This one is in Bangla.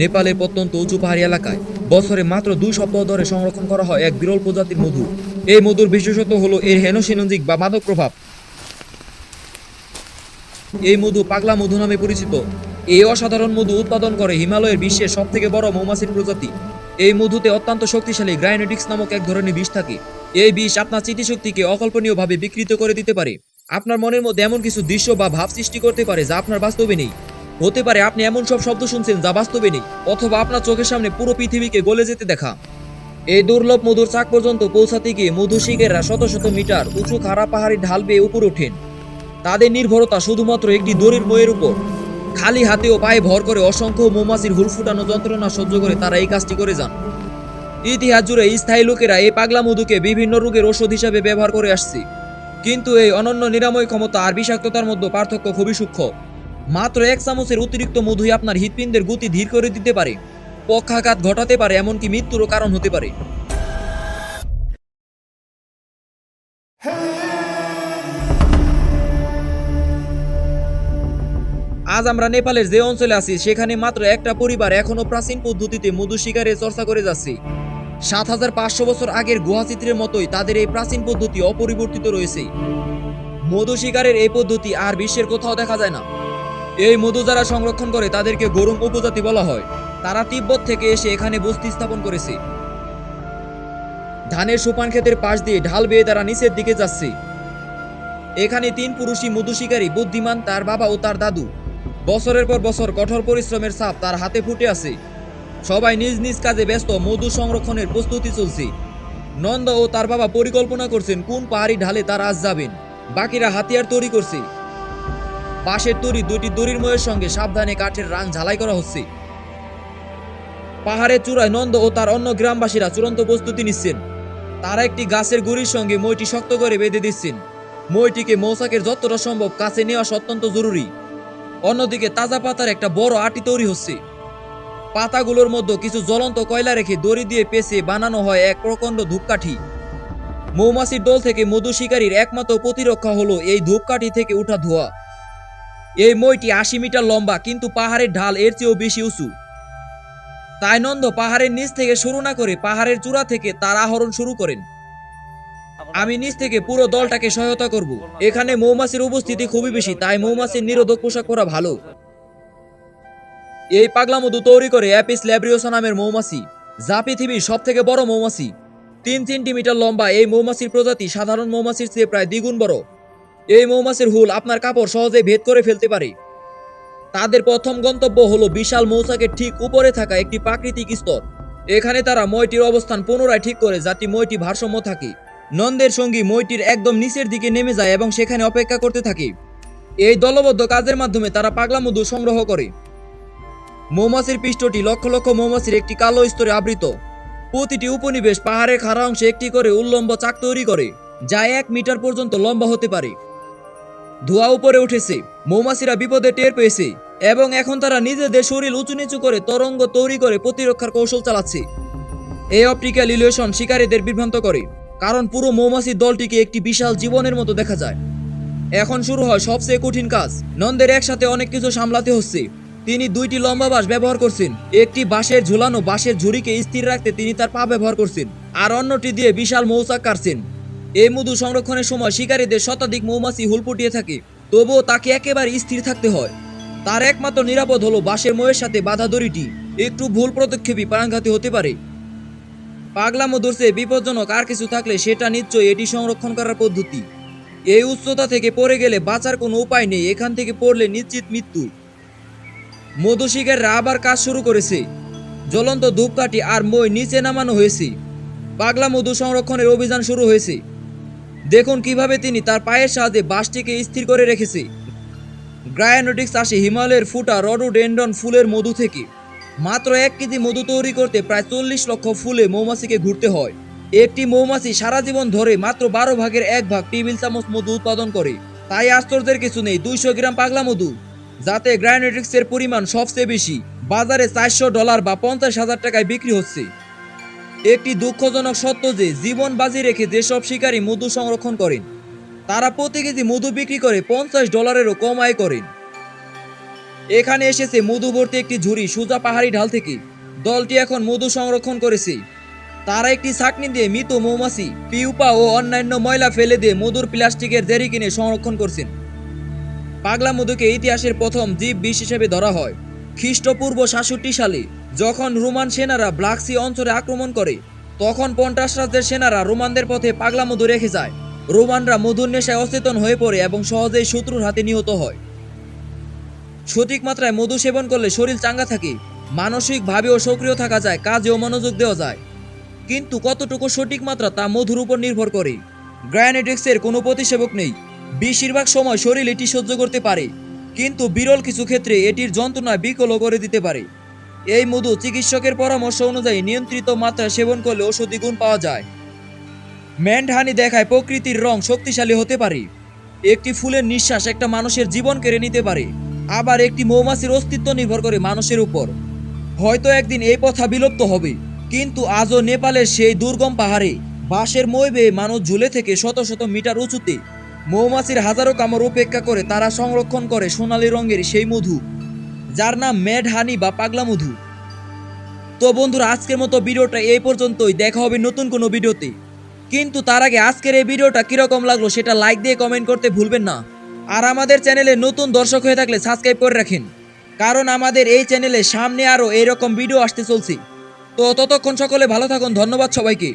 নেপালের প্রত্যন্ত উঁচু পাহাড়ি এলাকায় বছরে মাত্র 2 সপ্তাহ ধরে সংরক্ষণ করা হয় এক বিরল প্রজাতির মধু। এই মধুর বিশেষত্ব হলো এর হেনোসিনজিক বা মাদক প্রভাব। এই মধু পাগলা মধু নামে পরিচিত। এই অসাধারণ মধু উৎপাদন করে হিমালয়ের বিশ্বের সবথেকে বড় মৌমাছির প্রজাতি। এই মধুতে অত্যন্ত শক্তিশালী গ্রাইনেটিক্স নামক এক ধরনের বিষ থাকে। এই বিষ আপনার স্মৃতিশক্তিকে অকল্পনীয়ভাবে বিকৃত করে দিতে পারে। আপনার মনের মধ্যে এমন কিছু দৃশ্য বা ভাব সৃষ্টি করতে পারে যা আপনার বাস্তবে নেই। হতে পারে আপনি এমন সব শব্দ শুনছেন যা বাস্তবে নেই, অথবা আপনার চোখের সামনে পুরো পৃথিবীকে গলে যেতে দেখা। এই দুর্লভ মধুর চাক পর্যন্ত পৌঁছাতে গিয়ে মধু শিকারীরা শত শত মিটার উঁচু খাড়া পাহাড়ি ঢাল বেয়ে উপরে ওঠেন। তাদের নির্ভরতা শুধুমাত্র একটি দড়ির মইয়ের উপর। খালি হাতে ও পায়ে ভর করে অসংখ্য মৌমাছির হুল ফুটানো যন্ত্রণা সহ্য করে তারা এই কাজটি করে যান। ইতিহাস জুড়ে স্থায়ী লোকেরা এই পাগলা মধুকে বিভিন্ন রোগের ওষুধ হিসাবে ব্যবহার করে আসছে। কিন্তু এই অনন্য নিরাময় ক্ষমতা আর বিষাক্ততার মধ্যে পার্থক্য খুবই সূক্ষ্ম। মাত্র 1 চামচের অতিরিক্ত মধুই আপনার হৃৎপিণ্ডের গতি ধীর করে দিতে পারে, পক্ষাঘাত ঘটাতে পারে, এমনকি মৃত্যুরও কারণ হতে পারে। আজ আমরা নেপালের যে অঞ্চলে আছি সেখানে মাত্র একটা পরিবার এখনো প্রাচীন পদ্ধতিতে মধু শিকারের চর্চা করে যাচ্ছে। 7500 বছর আগের গুহাচিত্রের মতোই তাদের এই প্রাচীন পদ্ধতি অপরিবর্তিত রয়েছে। মধু শিকারের এই পদ্ধতি আর বিশ্বের কোথাও দেখা যায় না। এই মধু যারা সংরক্ষণ করে তাদেরকে গোরুং উপজাতি বলা হয়। তারা তিব্বত থেকে এসে এখানে বস্তি স্থাপন করেছে। ধানের সুপান ক্ষেতের পাশ দিয়ে ঢাল বেয়ে তারা নিচের দিকে যাচ্ছে। এখানে 3 পুরুষই মধু শিকারী, বুদ্ধিমান, তার বাবা ও তার দাদু। বছরের পর বছর কঠোর পরিশ্রমের ছাপ তার হাতে ফুটে আছে। সবাই নিজ নিজ কাজে ব্যস্ত, মধু সংরক্ষণের প্রস্তুতি চলছে। নন্দ ও তার বাবা পরিকল্পনা করছেন কোন পাহাড়ি ঢালে তারা আজ যাবেন। বাকিরা হাতিয়ার তৈরি করছে। বাঁশের তৈরি 2টি দড়ির ময়ের সঙ্গে সাবধানে কাঠের রাং ঝালাই করা হচ্ছে। পাহাড়ের চূড়ায় নন্দ ও তার অন্য গ্রামবাসীরা চূড়ান্ত প্রস্তুতি নিচ্ছেন। তারা একটি গাছের গুড়ির সঙ্গে মইটি শক্ত করে বেঁধে দিচ্ছেন। মইটিকে মৌচাকের যতটা সম্ভব কাছে নেওয়া অত্যন্ত জরুরি। অন্যদিকে তাজা পাতার একটা বড় আটি তৈরি হচ্ছে। পাতাগুলোর মধ্যে কিছু জ্বলন্ত কয়লা রেখে দড়ি দিয়ে পেঁচে বানানো হয় এক প্রকাণ্ড ধূপকাঠি। মৌমাছির দল থেকে মধু শিকারীর একমাত্র প্রতিরক্ষা হলো এই ধূপকাঠি থেকে ওঠা ধোঁয়া। এই মইটি 80 মিটার লম্বা, কিন্তু পাহাড়ের ঢাল এর চেয়েও বেশি উঁচু। তাই নন্দ পাহাড়ের নিচ থেকে শুরু না করে পাহাড়ের চূড়া থেকে তার আহরণ শুরু করেন। আমি নিচ থেকে পুরো দলটাকে সহায়তা করব। এখানে মৌমাছির উপস্থিতি খুবই বেশি, তাই মৌমাছির নিরোধক পোশাক পরা ভালো। এই পাগলা মধু তৈরি করে অ্যাপিস ল্যাব্রিওসা নামের মৌমাছি, যা পৃথিবীর সব থেকে বড় মৌমাছি। 3 সেন্টিমিটার লম্বা এই মৌমাছির প্রজাতি সাধারণ মৌমাছির চেয়ে প্রায় দ্বিগুণ বড়। এই মৌমাছির হুল আপনার কাপড় সহজে ভেদ করে ফেলতে পারে। তাদের প্রথম গন্তব্য হলো বিশাল মৌচাকের ঠিক উপরে থাকা একটি প্রাকৃতিক স্তর। এখানে তারা মইটির অবস্থান পুনরায় ঠিক করে যাতে মইটি ভারসাম্য থাকে। নন্দের সঙ্গী মইটির একদম নিচের দিকে নেমে যায় এবং সেখানে অপেক্ষা করতে থাকে। এই দলবদ্ধ কাজের মাধ্যমে তারা পাগলা মধু সংগ্রহ করে। মৌমাছির পৃষ্ঠটি লক্ষ লক্ষ মৌমাছির একটি কালো স্তরে আবৃত। প্রতিটি উপনিবেশ পাহাড়ের খাড়া অংশে একটি করে উল্লম্ব চাক তৈরি করে, যা 1 মিটার পর্যন্ত লম্বা হতে পারে। ধোঁয়া উপরে উঠেছে, মৌমাছিরা বিপদে টের পেয়েছে এবং এখন তারা নিজেদের শরীর উঁচু নিচু করে তরঙ্গ তৈরি করে প্রতিরক্ষার কৌশল চালাচ্ছে। এই অপটিক্যাল ইলিউশন শিকারীদের বিভ্রান্ত করে, কারণ পুরো মৌমাছির দলটিকে একটি বিশাল জীবনের মতো দেখা যায়। এখন শুরু হয় সবচেয়ে কঠিন কাজ। নন্দের একসাথে অনেক কিছু সামলাতে হচ্ছে। তিনি 2টি লম্বা বাঁশ ব্যবহার করছেন। একটি বাঁশের ঝুলানো বাঁশের ঝুড়িকে স্থির রাখতে তিনি তার পা ব্যবহার করছেন, আর অন্যটি দিয়ে বিশাল মৌচাক কাটছেন। এই মধু সংরক্ষণের সময় শিকারীদের শতাধিক মৌমাছি হুল ফুটিয়ে থাকে, তবুও তাকে একেবারে স্থির থাকতে হয়। তার একমাত্র নিরাপদ হলো বাঁশের ময়ের সাথে বাঁধা দড়িটি। একটু ভুল পদক্ষেপই প্রাণঘাতী হতে পারে। পাগলা মধুর চেয়ে বিপজ্জনক আর কিছু থাকলে সেটা নিশ্চয়ই এটি সংরক্ষণ করার পদ্ধতি। এই উচ্চতা থেকে পড়ে গেলে বাঁচার কোনো উপায় নেই, এখান থেকে পড়লে নিশ্চিত মৃত্যু। মধু শিকারীরা আবার কাজ শুরু করেছে। জ্বলন্ত ধূপকাঠি আর মই নিচে নামানো হয়েছে। পাগলা মধু সংরক্ষণের অভিযান শুরু হয়েছে। দেখুন কিভাবে তিনি তার পায়ের সাহায্যে বাঁশটিকে স্থির করে রেখেছে। গ্রায়ানোটিক্স আসে হিমালয়ের ফুটা রডোডেন্ড্রন ফুলের মধু থেকে। মাত্র 1 কেজি মধু তৈরি করতে প্রায় 40 লক্ষ ফুলে মৌমাছিকে ঘুরতে হয়। একটি মৌমাছি সারা জীবন ধরে মাত্র 12 ভাগের 1 ভাগ টেবিল চামচ মধু উৎপাদন করে। তাই আশ্চর্যের কিছু নেই 200 গ্রাম পাগলা মধু, যাতে গ্রায়ানোটিক্সের পরিমাণ সবচেয়ে বেশি, বাজারে $400 বা 50,000 টাকায় বিক্রি হচ্ছে। একটি দুঃখজনক সত্য যে জীবন বাজি রেখে যেসব শিকারী মধু সংরক্ষণ করেন তারা প্রতি কেজি মধু বিক্রি করে $50-এরও কম আয় করেন। এখানে এসেছে মধু ভর্তি একটি ঝুড়ি সোজা পাহাড়ি ঢাল থেকে। দলটি এখন মধু সংরক্ষণ করেছে। তারা একটি ছাঁকনি দিয়ে মৃত মৌমাছি, পিউপা ও অন্যান্য ময়লা ফেলে দিয়ে মধুর প্লাস্টিকের জেরি কিনে সংরক্ষণ করছেন। পাগলা মধুকে ইতিহাসের প্রথম জীব বিষ হিসেবে ধরা হয় খ্রিস্টপূর্ব ৬৭ সালে, যখন রোমান সেনারা ব্ল্যাক সি অঞ্চলে আক্রমণ করে। তখন পন্টাস রাজ্যের সেনারা রোমানদের পথে পাগলা মধু রেখে যায়। রোমানরা মধুর নেশায় অচেতন হয়ে পড়ে এবং সহজেই শত্রুর হাতে নিহত হয়। সঠিক মাত্রায় মধু সেবন করলে শরীর চাঙ্গা থাকে, মানসিকভাবেও সক্রিয় থাকা যায়, কাজেও মনোযোগ দেওয়া যায়। কিন্তু কতটুকু সঠিক মাত্রা তা মধুর উপর নির্ভর করে। গ্রায়ানেটিক্সের কোনো প্রতিষেধক নেই। বেশিরভাগ সময় শরীর এটি সহ্য করতে পারে, কিন্তু বিরল কিছু ক্ষেত্রে এটির যন্ত্রণা বিকলও করে দিতে পারে। এই মধু চিকিৎসকের পরামর্শ অনুযায়ী নিয়ন্ত্রিত মাত্রায় সেবন করলে ঔষধি গুণ পাওয়া যায়। ম্যান্ডহানি দেখায় প্রকৃতির রং শক্তিশালী হতে পারে। একটি ফুলের নিঃশ্বাস একটা মানুষের জীবন কেড়ে নিতে পারে। আবার একটি মৌমাছির অস্তিত্ব নির্ভর করে মানুষের উপর। হয়তো একদিন এই প্রথা বিলুপ্ত হবে, কিন্তু আজও নেপালের সেই দুর্গম পাহাড়ে বাঁশের মই বেয়ে মানুষ ঝুলে থেকে শত শত মিটার উঁচুতে মৌমাছির হাজারো কামড় উপেক্ষা করে তারা সংরক্ষণ করে সোনালী রঙের সেই মধু, যার নাম ম্যাড হানি বা পাগলা মধু। তো বন্ধুরা, আজকের মতো ভিডিওটা এই পর্যন্তই। দেখা হবে নতুন কোনো ভিডিওতে। কিন্তু তার আগে আজকের এই ভিডিওটা কিরকম লাগলো সেটা লাইক দিয়ে কমেন্ট করতে ভুলবেন না। আর আমাদের চ্যানেলে নতুন দর্শক হয়ে থাকলে সাবস্ক্রাইব করে রাখেন, কারণ আমাদের এই চ্যানেলে সামনে আরও এইরকম ভিডিও আসতে চলছে। তো ততক্ষণ সকলে ভালো থাকুন। ধন্যবাদ সবাইকে।